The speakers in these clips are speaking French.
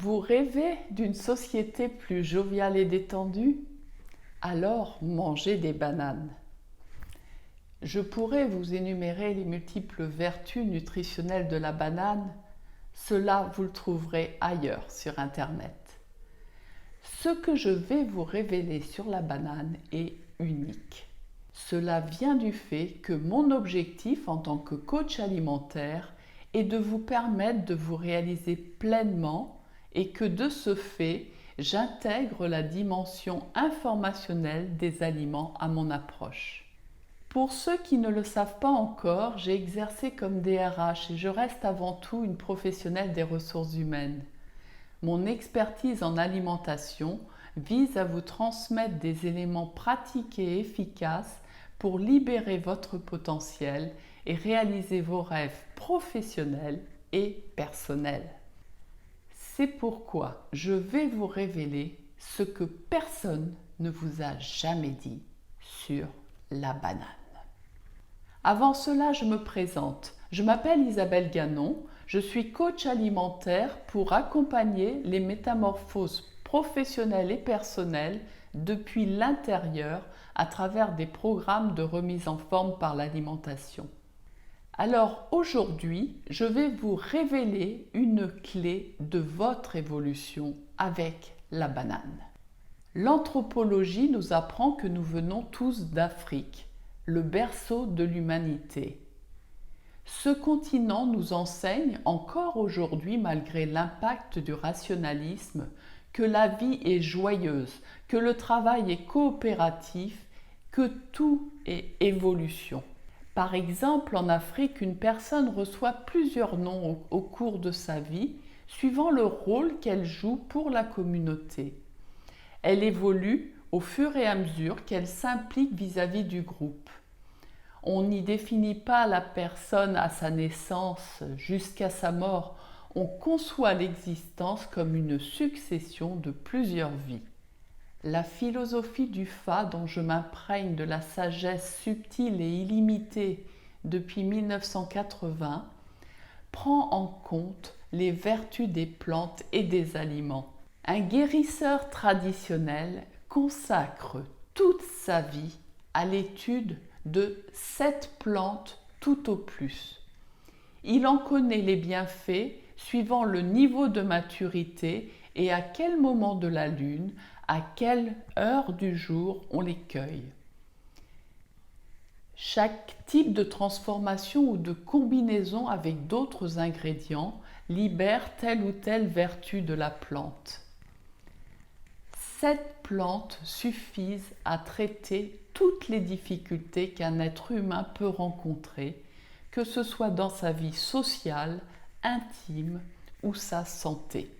Vous rêvez d'une société plus joviale et détendue? Alors mangez des bananes. Je pourrais vous énumérer les multiples vertus nutritionnelles de la banane. Cela, vous le trouverez ailleurs sur Internet. Ce que je vais vous révéler sur la banane est unique. Cela vient du fait que mon objectif en tant que coach alimentaire est de vous permettre de vous réaliser pleinement et que de ce fait, j'intègre la dimension informationnelle des aliments à mon approche. Pour ceux qui ne le savent pas encore, j'ai exercé comme DRH et je reste avant tout une professionnelle des ressources humaines. Mon expertise en alimentation vise à vous transmettre des éléments pratiques et efficaces pour libérer votre potentiel et réaliser vos rêves professionnels et personnels. C'est pourquoi je vais vous révéler ce que personne ne vous a jamais dit sur la banane. Avant cela, je me présente. Je m'appelle Isabelle Ganon, je suis coach alimentaire pour accompagner les métamorphoses professionnelles et personnelles depuis l'intérieur à travers des programmes de remise en forme par l'alimentation. Alors aujourd'hui, je vais vous révéler une clé de votre évolution avec la banane. L'anthropologie nous apprend que nous venons tous d'Afrique, le berceau de l'humanité. Ce continent nous enseigne encore aujourd'hui, malgré l'impact du rationalisme, que la vie est joyeuse, que le travail est coopératif, que tout est évolution. Par exemple, en Afrique, une personne reçoit plusieurs noms au cours de sa vie, suivant le rôle qu'elle joue pour la communauté. Elle évolue au fur et à mesure qu'elle s'implique vis-à-vis du groupe. On n'y définit pas la personne à sa naissance jusqu'à sa mort, on conçoit l'existence comme une succession de plusieurs vies. La philosophie du Fa, dont je m'imprègne de la sagesse subtile et illimitée depuis 1980, prend en compte les vertus des plantes et des aliments. Un guérisseur traditionnel consacre toute sa vie à l'étude de 7 plantes tout au plus. Il en connaît les bienfaits suivant le niveau de maturité et à quel moment de la lune, à quelle heure du jour on les cueille. Chaque type de transformation ou de combinaison avec d'autres ingrédients libère telle ou telle vertu de la plante. 7 plantes suffisent à traiter toutes les difficultés qu'un être humain peut rencontrer, que ce soit dans sa vie sociale, intime ou sa santé.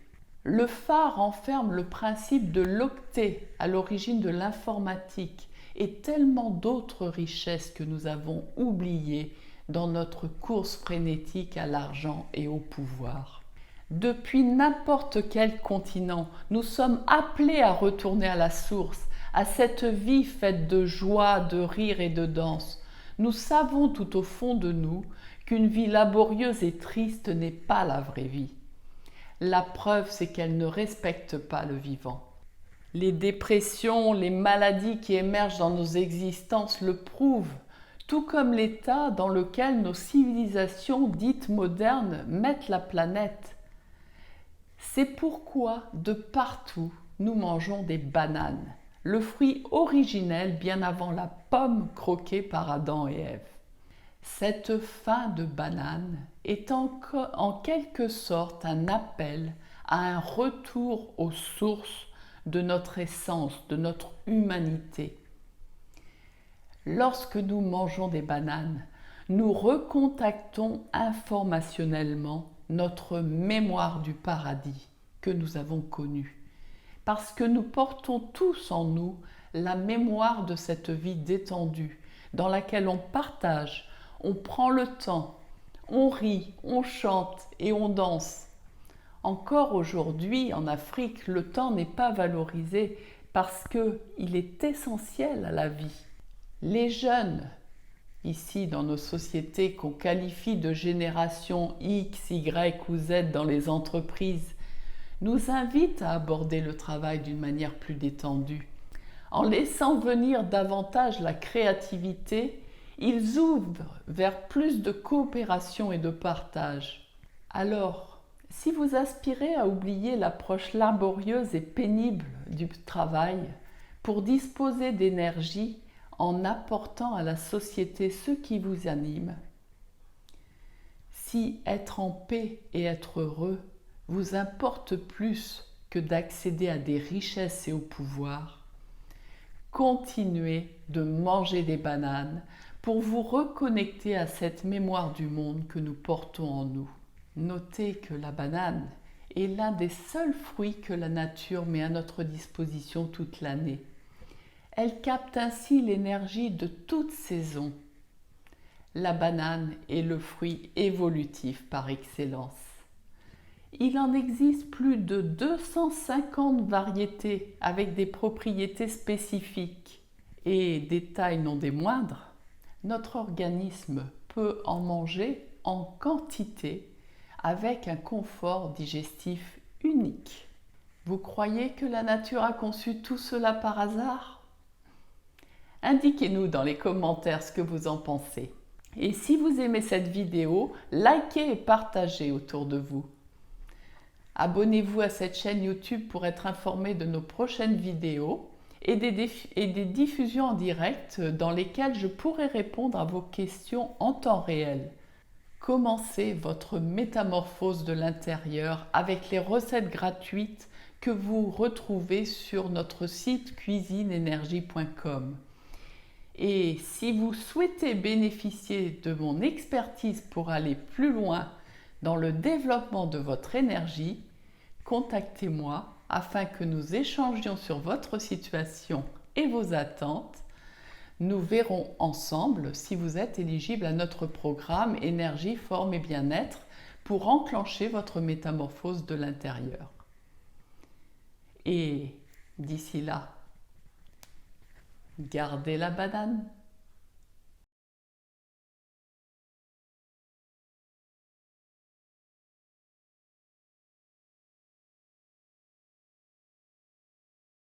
Le Fa renferme le principe de l'octet à l'origine de l'informatique et tellement d'autres richesses que nous avons oubliées dans notre course frénétique à l'argent et au pouvoir. Depuis n'importe quel continent, nous sommes appelés à retourner à la source, à cette vie faite de joie, de rire et de danse. Nous savons tout au fond de nous qu'une vie laborieuse et triste n'est pas la vraie vie. La preuve, c'est qu'elle ne respecte pas le vivant. Les dépressions, les maladies qui émergent dans nos existences le prouvent, tout comme l'état dans lequel nos civilisations dites modernes mettent la planète. C'est pourquoi, de partout, nous mangeons des bananes, le fruit originel bien avant la pomme croquée par Adam et Ève. Cette fin de banane est en quelque sorte un appel à un retour aux sources de notre essence, de notre humanité. Lorsque nous mangeons des bananes, nous recontactons informationnellement notre mémoire du paradis que nous avons connu, parce que nous portons tous en nous la mémoire de cette vie détendue, dans laquelle on partage, on prend le temps, on rit, on chante et on danse. Encore aujourd'hui, en Afrique, le temps n'est pas valorisé parce qu'il est essentiel à la vie. Les jeunes, ici dans nos sociétés qu'on qualifie de génération X, Y ou Z dans les entreprises, nous invitent à aborder le travail d'une manière plus détendue. En laissant venir davantage la créativité, ils ouvrent vers plus de coopération et de partage. Alors, si vous aspirez à oublier l'approche laborieuse et pénible du travail pour disposer d'énergie en apportant à la société ce qui vous anime, si être en paix et être heureux vous importe plus que d'accéder à des richesses et au pouvoir, continuez de manger des bananes pour vous reconnecter à cette mémoire du monde que nous portons en nous. Notez que la banane est l'un des seuls fruits que la nature met à notre disposition toute l'année. Elle capte ainsi l'énergie de toute saison. La banane est le fruit évolutif par excellence. Il en existe plus de 250 variétés avec des propriétés spécifiques. Et détail non des moindres, notre organisme peut en manger en quantité avec un confort digestif unique. Vous croyez que la nature a conçu tout cela par hasard ? Indiquez-nous dans les commentaires ce que vous en pensez. Et si vous aimez cette vidéo, likez et partagez autour de vous. Abonnez-vous à cette chaîne YouTube pour être informé de nos prochaines vidéos et des diffusions en direct dans lesquelles je pourrai répondre à vos questions en temps réel. Commencez votre métamorphose de l'intérieur avec les recettes gratuites que vous retrouvez sur notre site cuisineenergie.com. Et si vous souhaitez bénéficier de mon expertise pour aller plus loin dans le développement de votre énergie, contactez-moi afin que nous échangions sur votre situation et vos attentes. Nous verrons ensemble si vous êtes éligible à notre programme Énergie, Forme et Bien-être pour enclencher votre métamorphose de l'intérieur. Et d'ici là, gardez la banane.